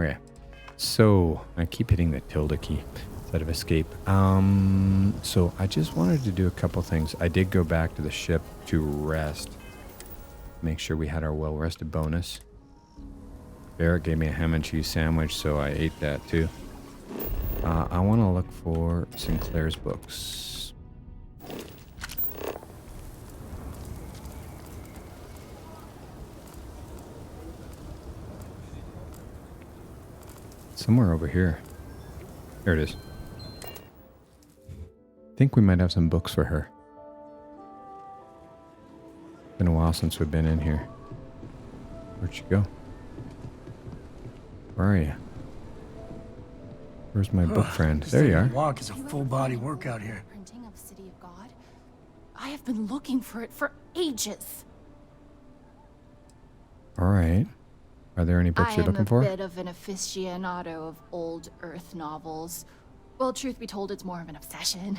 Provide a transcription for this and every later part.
Okay. So I keep hitting the tilde key instead of escape. So I just wanted to do a couple things. I did go back to the ship to rest. Make sure we had our well-rested bonus. Barrett gave me a ham and cheese sandwich, so I ate that too. I want to look for Sinclair's books. Somewhere over here. There it is. I think we might have some books for her. Been a while since we've been in here. Where'd she go? Where are you? Where's my book friend? There you are. Walk is a full body workout here. Printing of City of God. I have been looking for it for ages. All right. Are there any books you're looking for? I am a bit of an aficionado of old Earth novels. Well, truth be told, it's more of an obsession.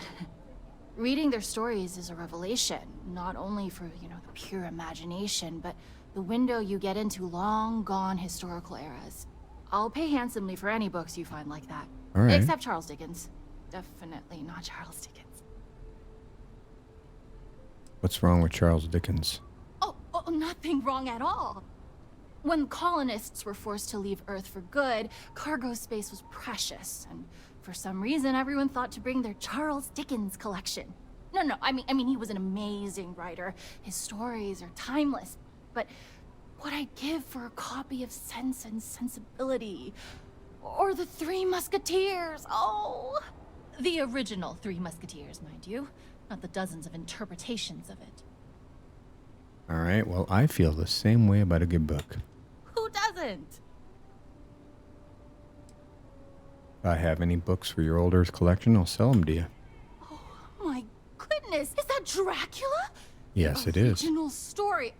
Reading their stories is a revelation, not only for, the pure imagination, but the window you get into long-gone historical eras. I'll pay handsomely for any books you find like that. All right. Except Charles Dickens. Definitely not Charles Dickens. What's wrong with Charles Dickens? Oh, nothing wrong at all. When colonists were forced to leave Earth for good, cargo space was precious, and for some reason everyone thought to bring their Charles Dickens collection. No, I mean he was an amazing writer. His stories are timeless, but what I'd give for a copy of Sense and Sensibility, or the Three Musketeers, the original Three Musketeers, mind you, not the dozens of interpretations of it. All right. Well, I feel the same way about a good book. Who doesn't? If I have any books for your old Earth collection, I'll sell them to you. Oh my goodness, is that Dracula? Yes, it The is. original story.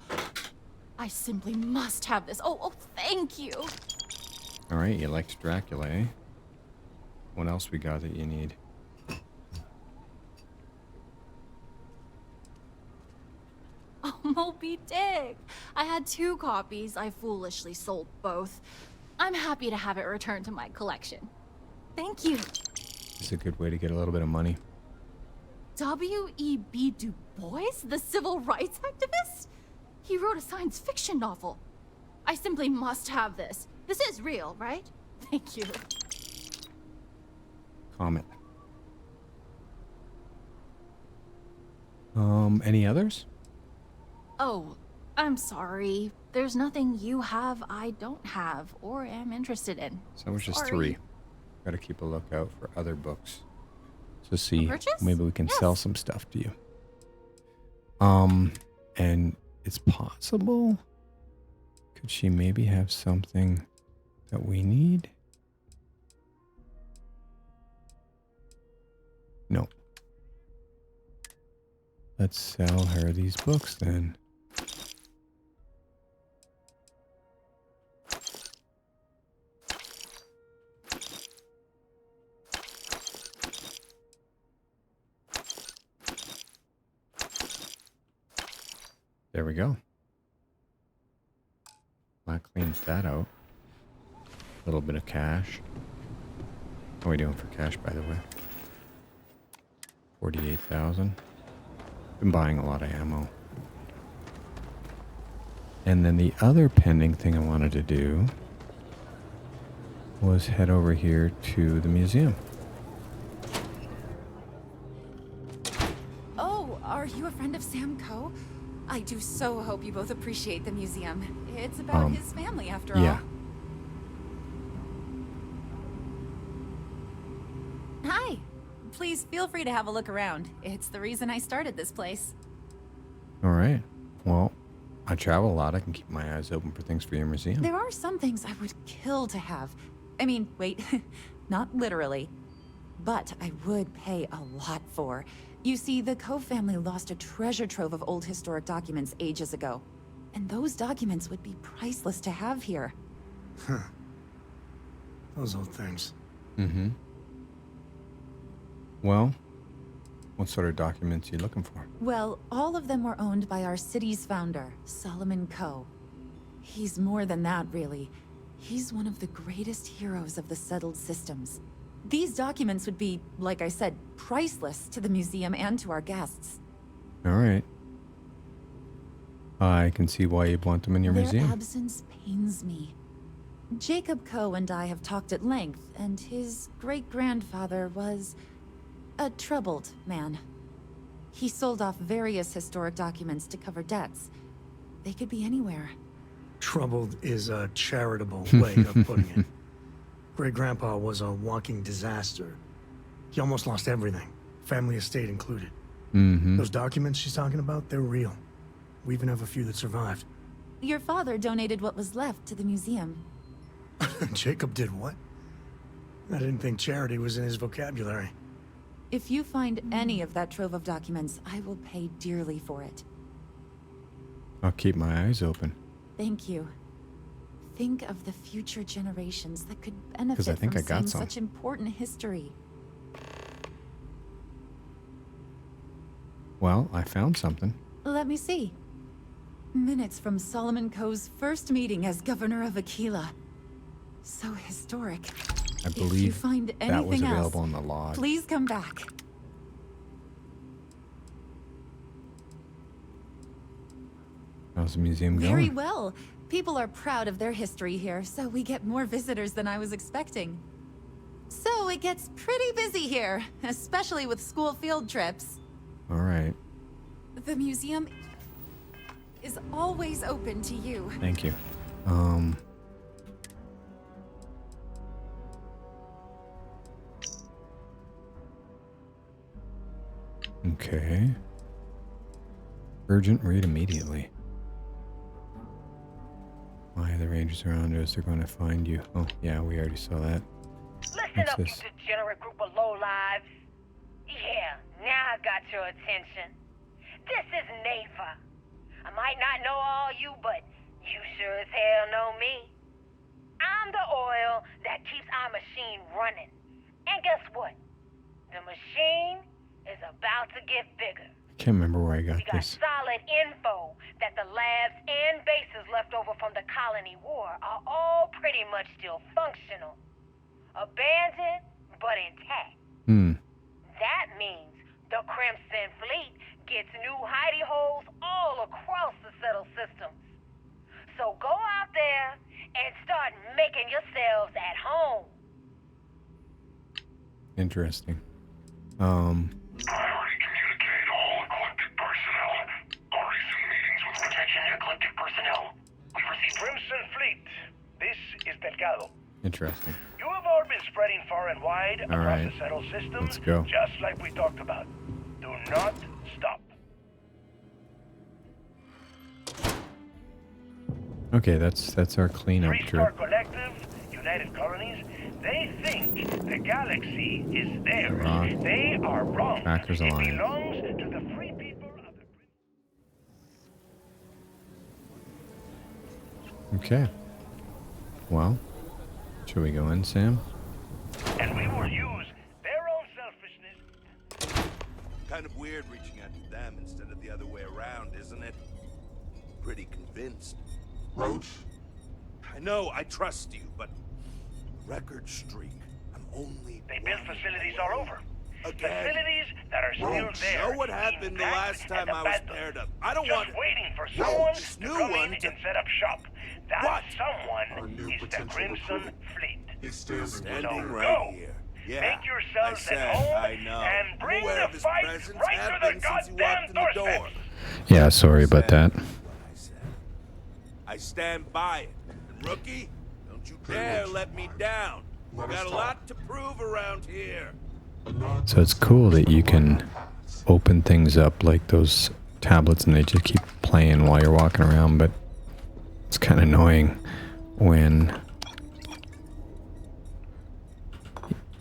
I simply must have this. Oh, thank you. All right. You liked Dracula, eh? What else we got that you need? Oh, Moby Dick. I had 2 copies. I foolishly sold both. I'm happy to have it returned to my collection. Thank you. It's a good way to get a little bit of money. W.E.B. Du Bois, the civil rights activist? He wrote a science fiction novel. I simply must have this. This is real, right? Thank you. Comet. Any others? Oh, I'm sorry. There's nothing you have I don't have or am interested in. So that was just Sorry. 3. Got to keep a lookout for other books to see purchase? maybe we can Yes. sell some stuff to you. And it's possible. Could she maybe have something that we need? No. Let's sell her these books then. There we go. That cleans that out. A little bit of cash. How are we doing for cash, by the way? 48,000. Been buying a lot of ammo. And then the other pending thing I wanted to do was head over here to the museum. Oh, are you a friend of Sam Coe? I do so hope you both appreciate the museum. It's about his family, after Yeah. all. Hi. Please feel free to have a look around. It's the reason I started this place. All right. Well, I travel a lot. I can keep my eyes open for things for your museum. There are some things I would kill to have. I mean, wait, not literally. But I would pay a lot for. You see, the Coe family lost a treasure trove of old historic documents ages ago. And those documents would be priceless to have here. Huh. Those old things. Mm-hmm. Well, what sort of documents are you looking for? Well, all of them were owned by our city's founder, Solomon Coe. He's more than that, really. He's one of the greatest heroes of the settled systems. These documents would be, like I said, priceless to the museum and to our guests. All right. I can see why you'd want them in your Their museum. absence pains me. Jacob Coe and I have talked at length, and his great-grandfather was a troubled man. He sold off various historic documents to cover debts. They could be anywhere. Troubled is a charitable way of putting it. Great-grandpa was a walking disaster. He almost lost everything, family estate included. Mm-hmm. Those documents she's talking about, they're real. We even have a few that survived. Your father donated what was left to the museum. Jacob did what? I didn't think charity was in his vocabulary. If you find any of that trove of documents, I will pay dearly for it. I'll keep my eyes open. Thank you. Think of the future generations that could benefit 'Cause I think from I got seeing some. such important history. Well, I found something. Let me see. Minutes from Solomon Coe's first meeting as governor of Aquila. So historic. I If you believe find that was anything else, available in the log. please come back. How's the museum Very going? well. People are proud of their history here, so we get more visitors than I was expecting. So it gets pretty busy here, especially with school field trips. All right. The museum is always open to you. Thank you. Okay. Urgent, read immediately. Why are the Rangers around us? They're going to find you. Oh, yeah, we already saw that. Listen What's up, you this? degenerate group of lowlives. Yeah, now I got your attention. This is Nafa. I might not know all you, but you sure as hell know me. I'm the oil that keeps our machine running. And guess what? The machine is about to get bigger. I can't remember where I got We got this. solid info that the labs and bases left over from the colony war are all pretty much still functional. Abandoned, but intact. That means the Crimson Fleet gets new hidey holes all across the settled systems. So go out there and start making yourselves at home. Interesting. Communicate all eclectic personnel. Our recent meetings with potential eclectic personnel. We've received Crimson Fleet, this is Delgado. Interesting. You have all been spreading far and wide across right. the settled system, Let's go. just like we talked about. Do not stop. Okay, that's our cleanup Three-Star trip. Collective, United Colonies, they think the galaxy is theirs. Rock. They are wrong. Trackers It Alliance. belongs to the free people of the... Okay. Well, should we go in, Sam? And we will use their own selfishness. Kind of weird reaching out to them instead of the other way around, isn't it? Pretty convinced. Roach. I know, I trust you, but record streak. I'm only. They build facilities all over. Again. Facilities that are still there. Know what happened the last time I was paired up? I don't Just want. waiting for someone this to new come one in to- and set up shop. That What? someone Our new is the potential Crimson recruit. Fleet. He's standing Standing So right go. here. Yeah. Make yourselves I said, at home I know. and bring I'm aware the of his fight presence right have to been the since you goddamn walked in the doorstep. door. Yeah, sorry about that. What I said. I stand by it. And rookie, don't you dare let me down. Let Got us a talk. lot to prove around here. A nod So it's cool that you can open things up like those tablets and they just keep playing while you're walking around, but it's kind of annoying when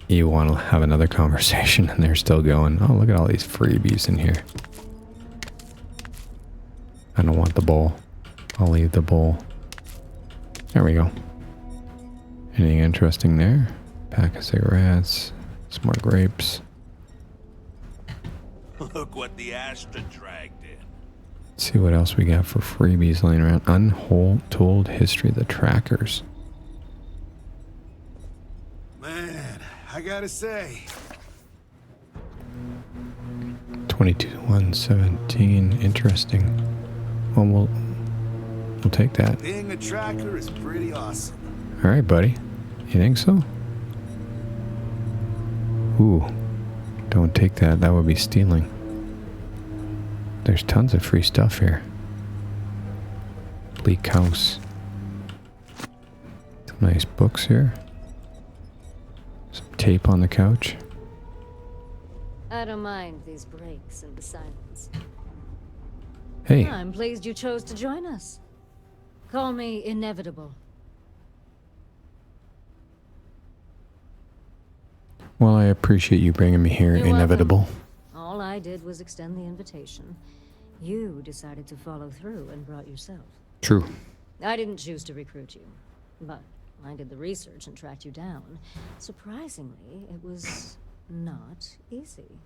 you want to have another conversation and they're still going, oh, look at all these freebies in here. I don't want the bowl. I'll leave the bowl. There we go. Anything interesting there? Pack of cigarettes, some more grapes. Look what the Astra dragged in. Let's see what else we got for freebies laying around. Untold history of the trackers. Man, I gotta say, 22-117. Interesting. Well, we'll take that. being a tracker is pretty awesome. All right, buddy. You think so? Ooh, don't take that. That would be stealing. There's tons of free stuff here. Bleak house. Some nice books here. Some tape on the couch. I don't mind these breaks in the silence. Hey, I'm pleased you chose to join us. Call me inevitable. well, I appreciate you bringing me here, You're Inevitable. welcome. All I did was extend the invitation. You decided to follow through and brought yourself. True. I didn't choose to recruit you, but I did the research and tracked you down. Surprisingly, it was not easy.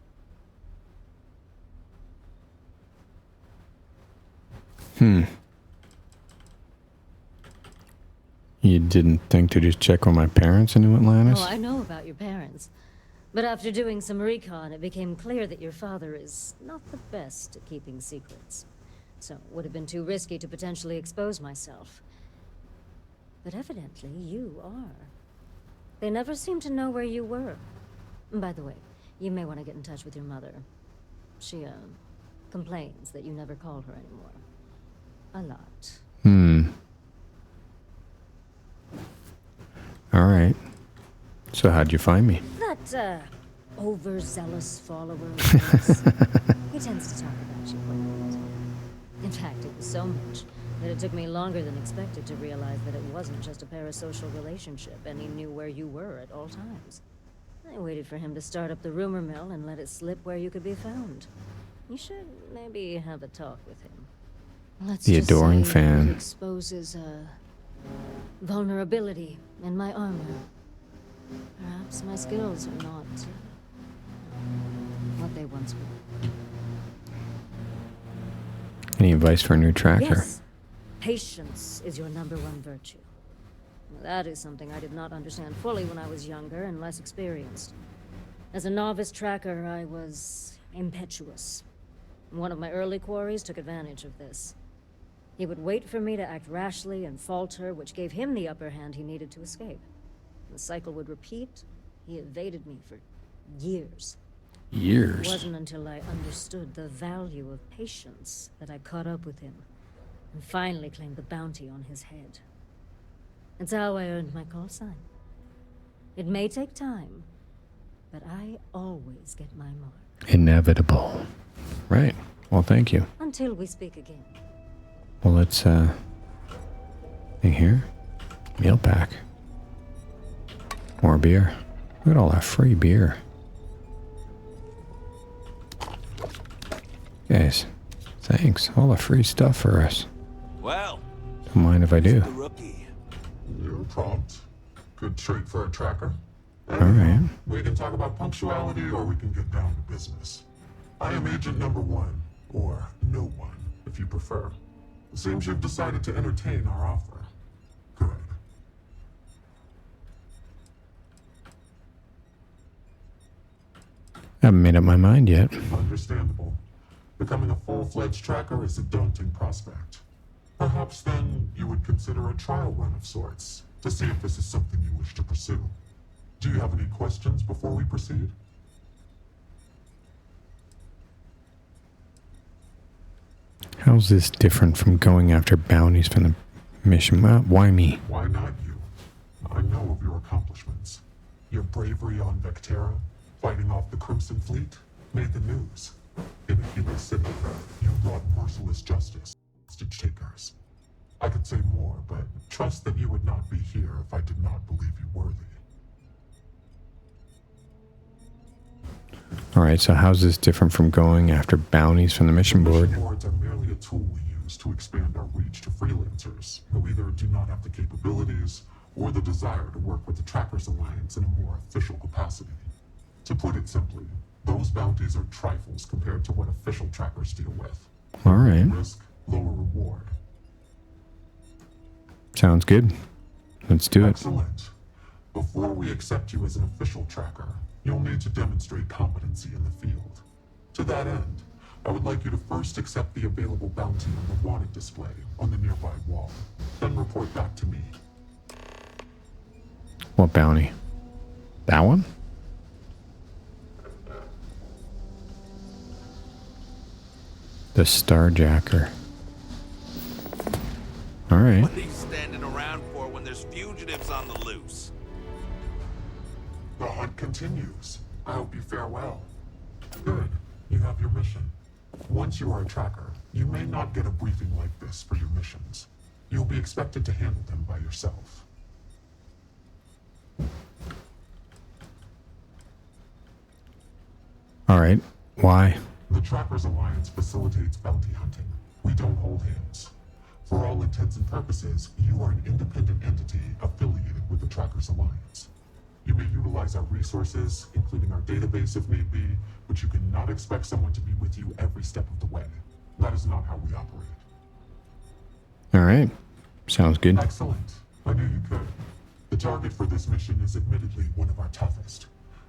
You didn't think to just check on my parents in New Atlantis? Oh, I know about your parents. But after doing some recon, it became clear that your father is not the best at keeping secrets. So it would have been too risky to potentially expose myself. But evidently, you are. They never seemed to know where you were. By the way, you may want to get in touch with your mother. She, complains that you never call her anymore. A lot. All right. So how'd you find me? That, overzealous follower of yours. He tends to talk about you quite a bit. In fact, it was so much that it took me longer than expected to realize that it wasn't just a parasocial relationship, and he knew where you were at all times. I waited for him to start up the rumor mill and let it slip where you could be found. You should maybe have a talk with him. Let's The just adoring say fan. it exposes a vulnerability in my armor. Perhaps my skills are not what they once were. Any advice for a new tracker? Yes. Patience is your #1 virtue. That is something I did not understand fully when I was younger and less experienced. As a novice tracker, I was impetuous. One of my early quarries took advantage of this. He would wait for me to act rashly and falter, which gave him the upper hand he needed to escape. The cycle would repeat. He evaded me for years. It Years. wasn't until I understood the value of patience that I caught up with him and finally claimed the bounty on his head. It's how I earned my call sign. It may take time, but I always get my mark. Inevitable. Right. Well, thank you. Until we speak again. Well, let's, thing here. Meal pack. More beer. Look at all that free beer. Guys, thanks. All the free stuff for us. Well, Don't mind if I do. the rookie. You're prompt. Good trait for a tracker. All right. We can talk about punctuality or we can get down to business. I am agent #1, or no one, if you prefer. It seems you've decided to entertain our offer. Good. I haven't made up my mind yet. Understandable. Becoming a full-fledged tracker is a daunting prospect. Perhaps then you would consider a trial run of sorts to see if this is something you wish to pursue. Do you have any questions before we proceed? How's this different from going after bounties from the mission? Why me? Why not you? I know of your accomplishments. Your bravery on Vectera, fighting off the Crimson Fleet, made the news. In a human city, you brought merciless justice to hostage takers. I could say more, but trust that you would not be here if I did not believe you worthy. All right, so how's this different from going after bounties from the mission board? Mission boards are merely a tool we use to expand our reach to freelancers who either do not have the capabilities or the desire to work with the Trackers Alliance in a more official capacity. To put it simply, those bounties are trifles compared to what official trackers deal with. All right. Risk, lower reward. Sounds good. Let's do it. Excellent. Before we accept you as an official tracker, you'll need to demonstrate competency in the field. To that end, I would like you to first accept the available bounty on the wanted display on the nearby wall, then report back to me. What bounty? That one? The Starjacker. All right. What are you standing around for when there's fugitives on the loose? The hunt continues. I hope you fare well. Good. You have your mission. Once you are a tracker, you may not get a briefing like this for your missions. You'll be expected to handle them by yourself. All right. Why? The Trackers Alliance facilitates bounty hunting. We don't hold hands. For all intents and purposes, you are an independent entity affiliated with the Trackers Alliance. You may utilize our resources, including our database if need be, but you cannot expect someone to be with you every step of the way. That is not how we operate. All right. Sounds good. Excellent. I knew you could. The target for this mission is admittedly one of our toughest.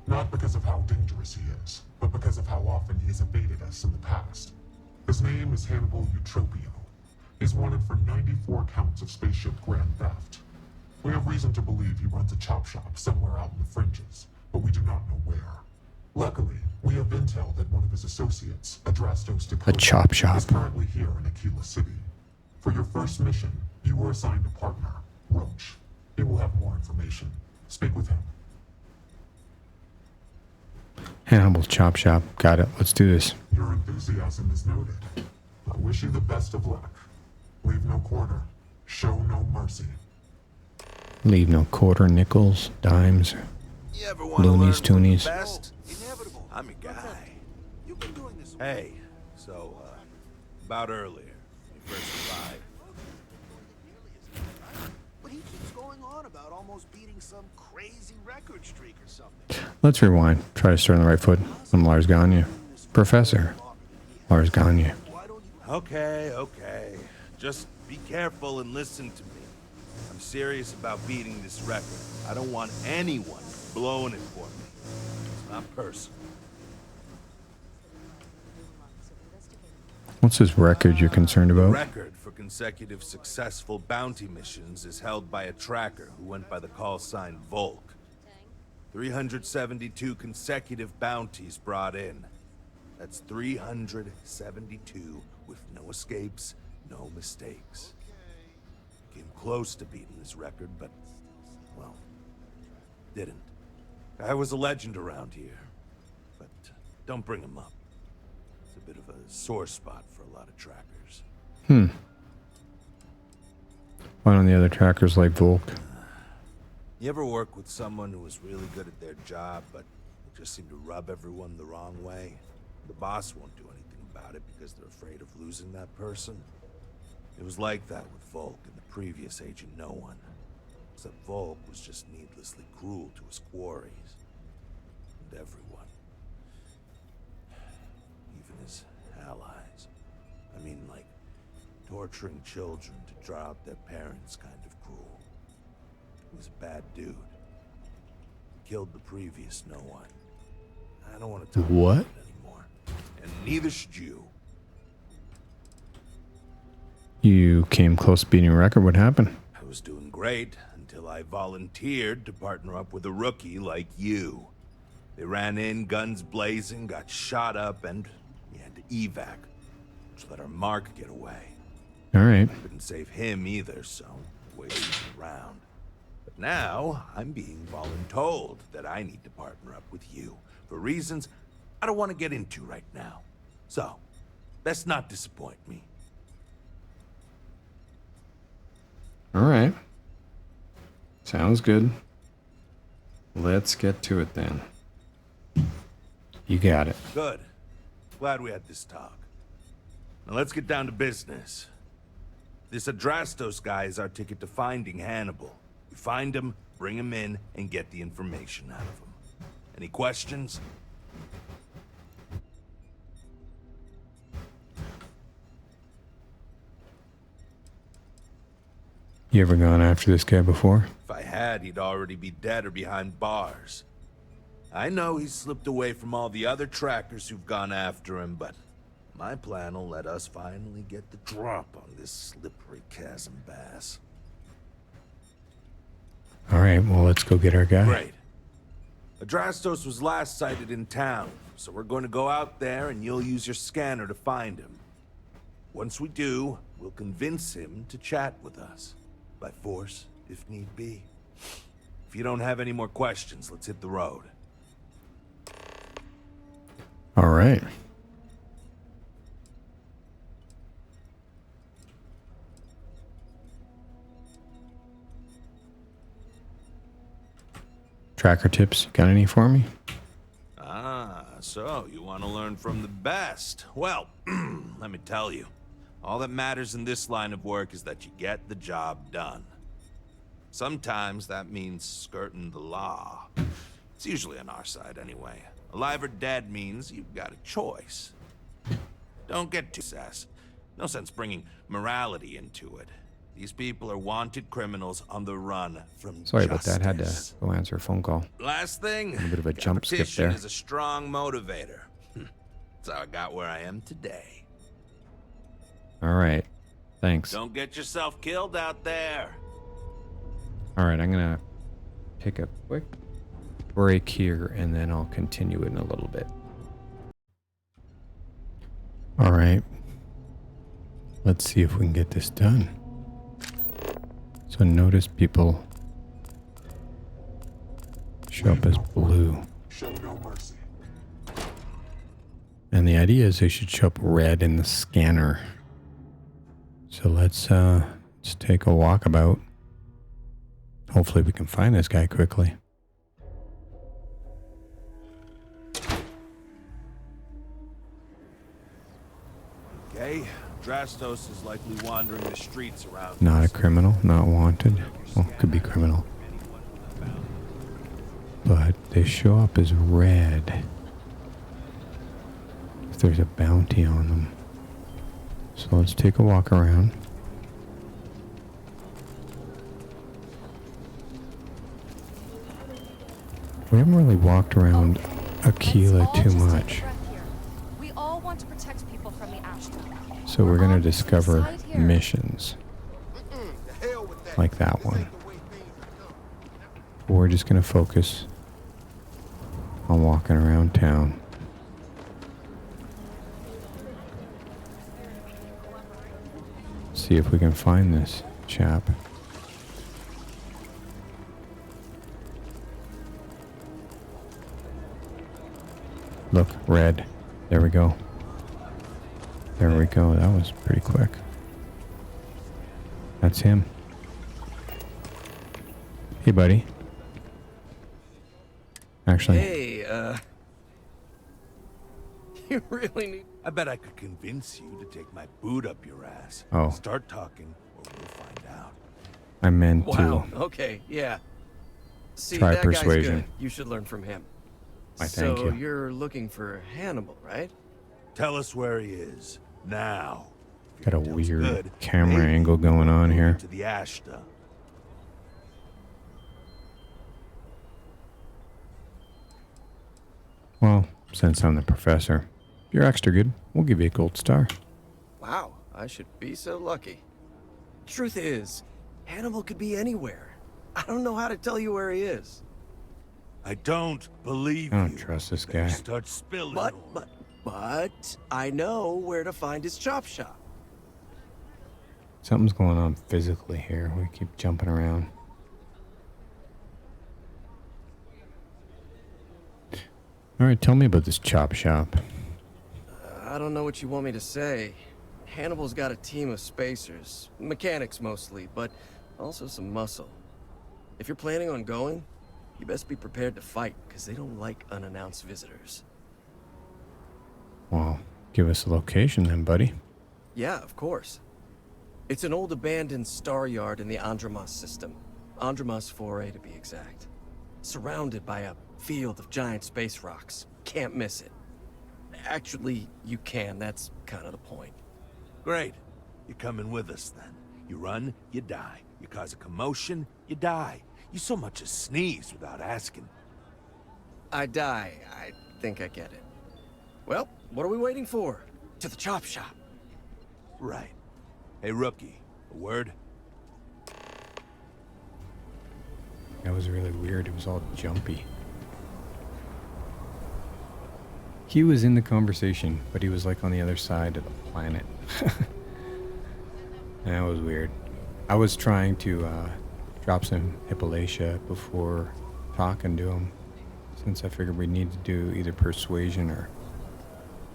Not because of how dangerous he is, but because of how often he has evaded us in the past. His name is Hannibal Eutropio. He's wanted for 94 counts of spaceship grand theft. We have reason to believe he runs a chop shop somewhere out in the fringes, but we do not know where. Luckily, we have intel that one of his associates, Adrastos A chop shop. is currently here in Aquila City. For your first mission, you were assigned a partner, Roach. He will have more information. Speak with him. Hannibal Chop Shop. Got it. Let's do this. Your enthusiasm is noted. I wish you the best of luck. Leave no quarter. Show no mercy. Leave no quarter, nickels, dimes, You ever want to learn loonies, from the toonies. best? I'm your guy. Hey, so, about earlier, when you first arrived. But he keeps going on about almost beating some crazy record streak or something. Let's rewind. Try to start on the right foot. I'm Lars Gagner. Professor Lars Gagner. Okay. Just be careful and listen to me. I'm serious about beating this record. I don't want anyone blowing it for me. It's not personal. What's this record you're concerned The about? record for consecutive successful bounty missions is held by a tracker who went by the call sign Volk. 372 consecutive bounties brought in. That's 372 with no escapes, no mistakes. Came close to beating this record, but, well, didn't. I was a legend around here, but don't bring him up. It's a bit of a sore spot for a lot of trackers. Why don't the other trackers like Volk? You ever work with someone who was really good at their job, but they just seem to rub everyone the wrong way? The boss won't do anything about it because they're afraid of losing that person. It was like that with Volk and the previous Agent No One. Except Volk was just needlessly cruel to his quarries. And everyone. Even his allies. I mean, like, torturing children to draw out their parents kind of cruel. He was a bad dude. He killed the previous No One. I don't want to talk What? about it anymore. And neither should you. You came close to beating a record. What happened? I was doing great until I volunteered to partner up with a rookie like you. They ran in, guns blazing, got shot up, and we had to evac, which let our mark get away. All right. Couldn't save him either, so waiting around. But now, I'm being voluntold that I need to partner up with you for reasons I don't want to get into right now. So, best not disappoint me. All right. Sounds good. Let's get to it then. You got it. Good. Glad we had this talk. Now let's get down to business. This Adrastos guy is our ticket to finding Hannibal. We find him, bring him in, and get the information out of him. Any questions? You ever gone after this guy before? If I had, he'd already be dead or behind bars. I know he's slipped away from all the other trackers who've gone after him, but my plan will let us finally get the drop on this slippery chasm bass. All right, well, let's go get our guy. Great. Adrastos was last sighted in town, so we're going to go out there and you'll use your scanner to find him. Once we do, we'll convince him to chat with us. By force, if need be. If you don't have any more questions, let's hit the road. All right. Tracker tips, got any for me? Ah, so you want to learn from the best. Well, let me tell you. All that matters in this line of work is that you get the job done. Sometimes that means skirting the law. It's usually on our side anyway. Alive or dead means you've got a choice. Don't get too sass. No sense bringing morality into it. These people are wanted criminals on the run from Sorry about that. Had to justice. go answer a phone call. Last thing, A bit of a jump skip competition there. is a strong motivator. That's how I got where I am today. All right. Thanks. Don't get yourself killed out there. All right, I'm going to take a quick break here and then I'll continue in a little bit. All right. Let's see if we can get this done. So notice people show up as blue. Show no mercy. And the idea is they should show up red in the scanner. So let's take a walkabout. Hopefully we can find this guy quickly. Okay, Drastos is likely wandering the streets around. Not a criminal, not wanted. Well, could be criminal. But they show up as red. If there's a bounty on them. So let's take a walk around. We haven't really walked around Aquila too much. We all want to protect people from the Ashton. So we're going to discover missions. Like that one. We're just going to focus on walking around town. See if we can find this chap. Look, red. There we go. There we go. That was pretty quick. That's him. Hey, buddy. Actually, Hey, you really need... I bet I could convince you to take my boot up your ass. Oh. Start talking, or we'll find out. I meant Wow, to. okay, yeah. See, Try that persuasion. guy's good. You should learn from him. Why, thank so you. You're looking for Hannibal, right? Tell us where he is, now. If Got a your intel's weird good, camera maybe angle going on we'll here. move To the Ashta. Well, since I'm the professor, if you're extra good, we'll give you a gold star. Wow, I should be so lucky. Truth is, Hannibal could be anywhere. I don't know how to tell you where he is. I don't believe I don't you. trust this Better guy. Start spilling. But I know where to find his chop shop. Something's going on physically here. We keep jumping around. All right, tell me about this chop shop. I don't know what you want me to say. Hannibal's got a team of spacers, mechanics mostly, but also some muscle. If you're planning on going, you best be prepared to fight, because they don't like unannounced visitors. Well, give us a location then, buddy. Yeah, of course. It's an old abandoned star yard in the Andromos system. Andromos 4A to be exact. Surrounded by a field of giant space rocks. Can't miss it. Actually, you can. That's kind of the point. Great. You're coming with us then. You run, you die. You cause a commotion, you die. You so much as sneeze without asking. I die. I think I get it. Well, what are we waiting for? To the chop shop. Right. Hey, rookie, a word? That was really weird. It was all jumpy. He was in the conversation, but he was like on the other side of the planet. That was weird. I was trying to drop some Hippolacea before talking to him, since I figured we need to do either persuasion or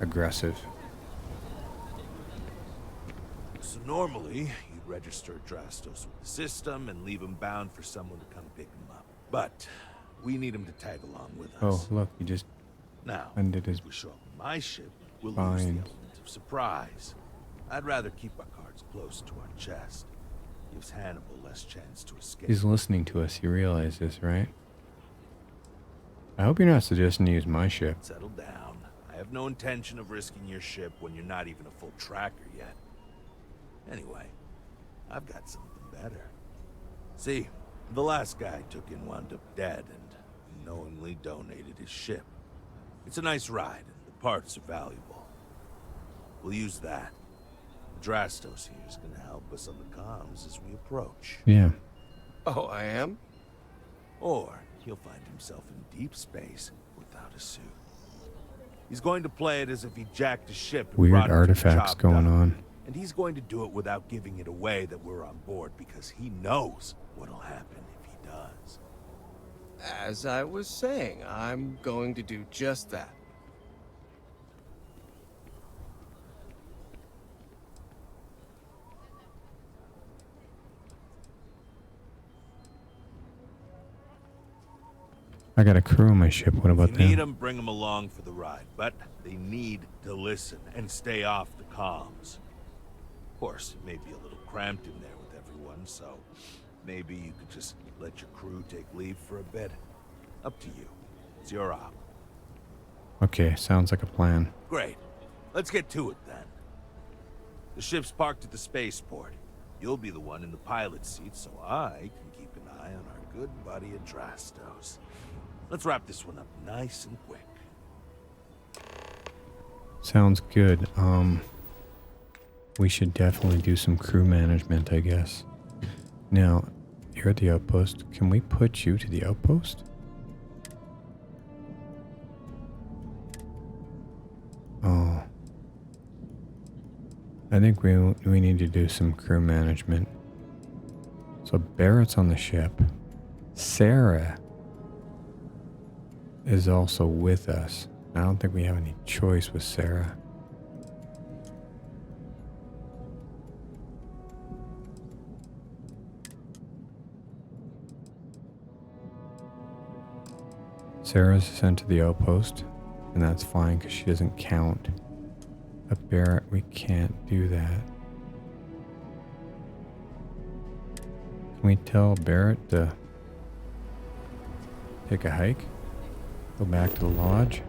aggressive. So normally, you'd register Drastos with the system and leave him bound for someone to come pick him up. But we need him to tag along with us. Oh, look, he just Now, ended his if we show up on my ship, we'll lose the bind. element of surprise. I'd rather keep our cards close to our chest. Gives Hannibal less chance to escape. He's listening to us. You realize this, right? I hope you're not suggesting to use my ship. Settle down. I have no intention of risking your ship when you're not even a full tracker yet. Anyway, I've got something better. See, the last guy I took in wound up dead and knowingly donated his ship. It's a nice ride, and the parts are valuable. We'll use that. Drastos here is going to help us on the comms as we approach. Yeah. Oh, I am? Or he'll find himself in deep space without a suit. He's going to play it as if he jacked a ship and Weird brought it to the artifacts chop going dock. on. And he's going to do it without giving it away that we're on board because he knows what'll happen if he does. As I was saying, I'm going to do just that. I got a crew on my ship. What about If you need them? them, bring them along for the ride. But they need to listen and stay off the comms. Of course, it may be a little cramped in there with everyone, so maybe you could just let your crew take leave for a bit. Up to you. It's your op. Okay, sounds like a plan. Great. Let's get to it then. The ship's parked at the spaceport. You'll be the one in the pilot seat, so I can keep an eye on our good buddy Adrastos. Let's wrap this one up nice and quick. Sounds good. We should definitely do some crew management, I guess. Now, you're at the outpost. Can we put you to the outpost? Oh. I think we need to do some crew management. So Barrett's on the ship. Sarah is also with us. I don't think we have any choice with Sarah. Sarah's sent to the outpost, and that's fine because she doesn't count. But Barrett, we can't do that. Can we tell Barrett to take a hike? Go back to the lodge?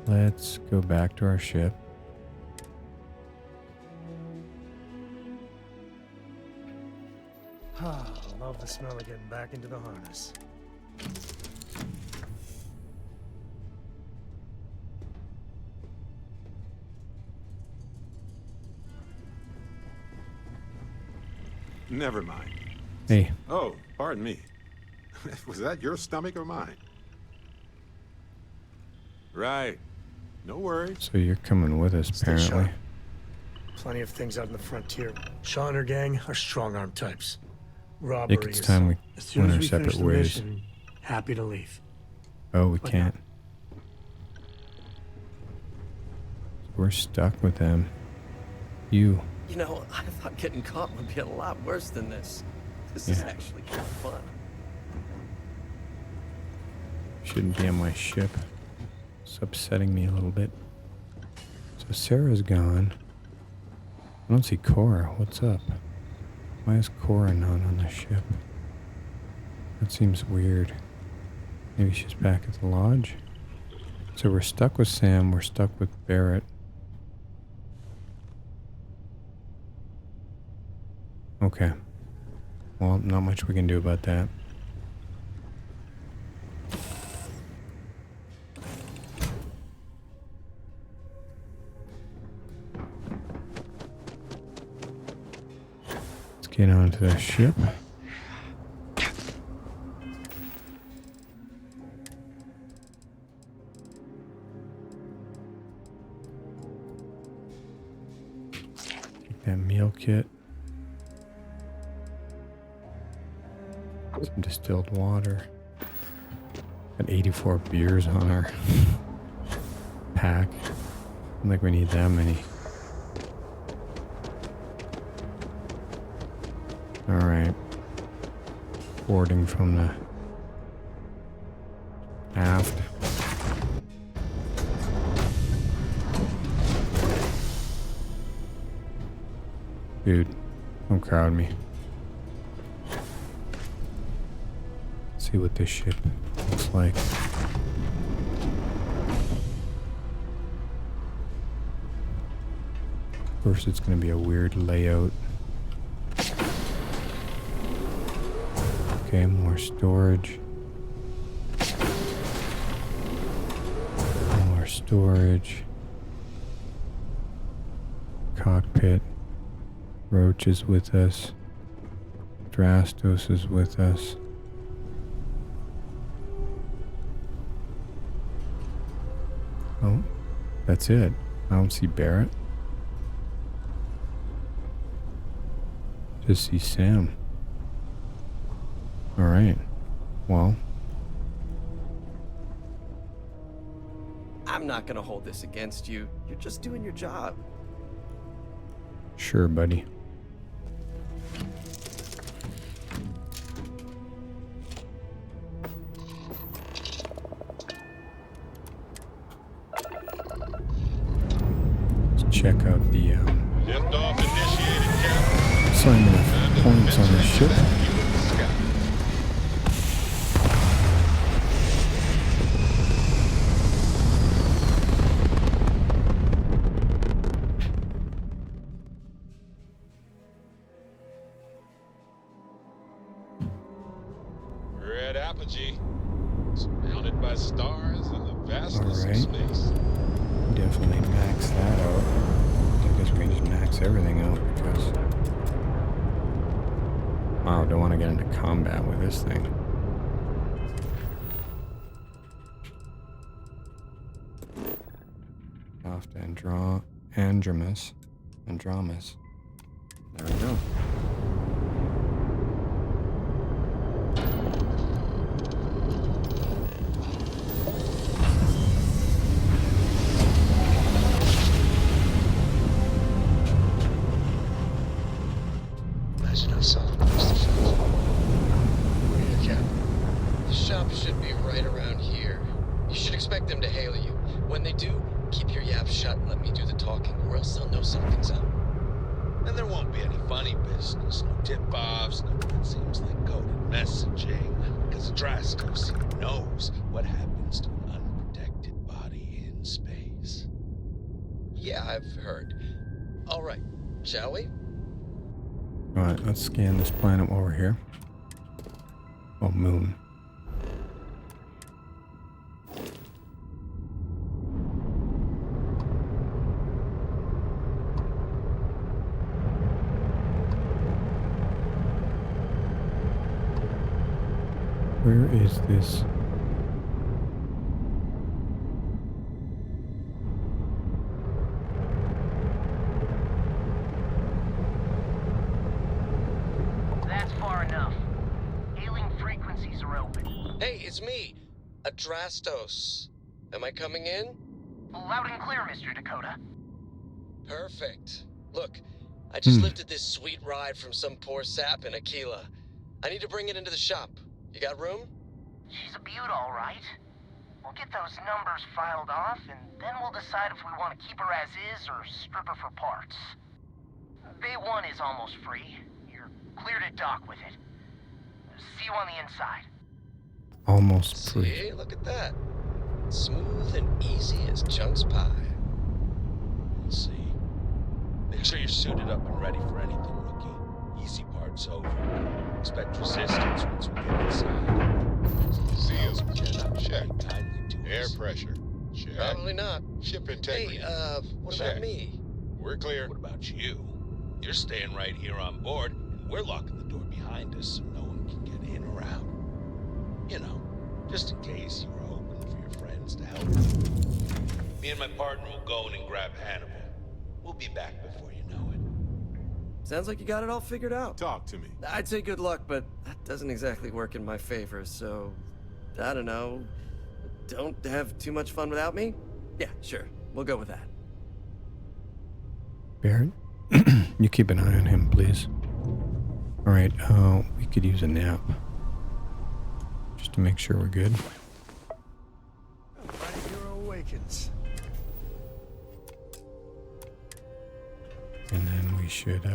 Let's go back to our ship. Love the smell of getting back into the harness. Never mind. Hey. Oh, pardon me. Was that your stomach or mine? Right. No worries. So you're coming with us, Stay apparently. sharp. Plenty of things out in the frontier. Shaw and her gang are strong-arm types. Robbery Think it's is time we as soon went as our we separate finish the ways. mission, happy to leave. Oh, we But can't. We're stuck with them. You. You know, I thought getting caught would be a lot worse than this. This is Yeah. actually kind of fun. Shouldn't be on my ship. It's upsetting me a little bit. So Sarah's gone. I don't see Cora. What's up? Why is Cora not on the ship? That seems weird. Maybe she's back at the lodge? So we're stuck with Sam. We're stuck with Barrett. Okay. Well, not much we can do about that. Get onto the ship. Take that meal kit. Some distilled water. Got 84 beers on our pack. I don't think we need that many. Alright. Boarding from the aft. Dude, don't crowd me. See what this ship looks like. First, it's going to be a weird layout. Okay, more storage. More storage. Cockpit. Roach is with us. Drastos is with us. Oh, that's it. I don't see Barrett. Just see Sam. Alright. Well. I'm not gonna hold this against you. You're just doing your job. Sure, buddy. Let's check out the assignment of points on the ship. Red apogee, surrounded by stars and the vastness of space. Definitely max that out. I guess we can just max everything out because... Wow, don't want to get into combat with this thing. Off to Andromas. There we go. The shop should be right around here. You should expect them to hail you. When they do, keep your yap shut and let me do the talking, or else they'll know something's up. And there won't be any funny business, no tip-offs, no what seems like coded messaging, because Drastos knows what happens to an unprotected body in space. Yeah, I've heard. All right, shall we? Alright, let's scan this planet over here. Oh, moon. Where is this? That's far enough. Hailing frequencies are open. Hey, it's me, Adrastos. Am I coming in? Loud and clear, Mr. Dakota. Perfect. Look, I just lifted this sweet ride from some poor sap in Aquila. I need to bring it into the shop. You got room? She's a beaut, all right. We'll get those numbers filed off, and then we'll decide if we want to keep her as is or strip her for parts. Bay 1 is almost free. You're clear to dock with it. See you on the inside. Almost free. See, look at that. Smooth and easy as Chunk's pie. We'll see. Make sure you're suited up and ready for anything, rookie. Easy part's over. Expect resistance once we get inside. Seals, check. Air us. pressure, check. Probably not. Ship integrity. Hey, what check. about me? We're clear. What about you? You're staying right here on board and we're locking the door behind us so no one can get in or out. You know, just in case you were hoping for your friends to help. Me and my partner will go in and grab Hannibal. We'll be back before you know it. Sounds like you got it all figured out. Talk to me. I'd say good luck, but that doesn't exactly work in my favor, so... I don't know. Don't have too much fun without me? Yeah, sure. We'll go with that. Barrett, you keep an eye on him, please. Alright, we could use a nap. Just to make sure we're good. Mighty hero awakens. And then we should,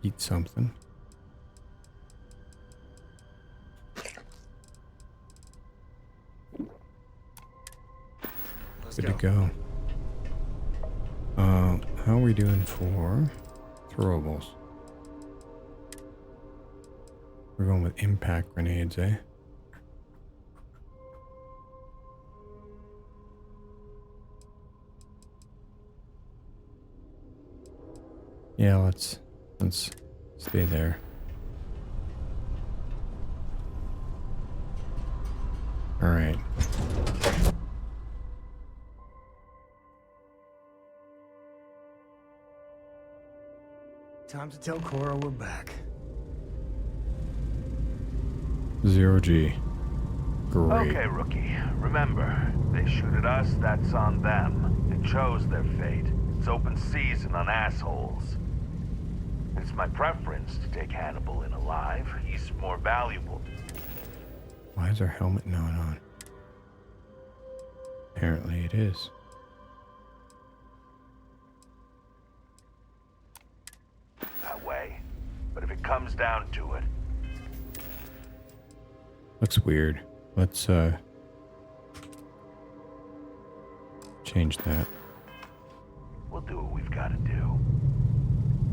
eat something. Good to go. How are we doing for throwables? We're going with impact grenades, eh? Yeah, let's stay there. All right. Time to tell Cora we're back. 0G. Great. Okay, rookie. Remember, they shoot at us, that's on them. They chose their fate. It's open season on assholes. It's my preference to take Hannibal in alive. He's more valuable. Why is our helmet not on? Apparently it is. That way. But if it comes down to it... Looks weird. Let's, change that. We'll do what we've got to do.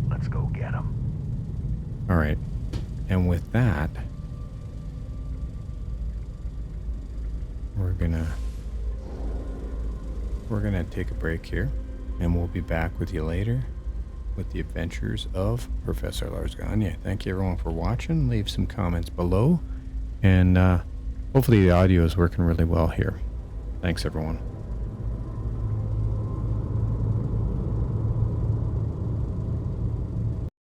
Let's go get him. Alright. And with that, we're gonna take a break here, and we'll be back with you later with the adventures of Professor Lars Gagner. Thank you everyone for watching. Leave some comments below, and hopefully the audio is working really well here. Thanks everyone.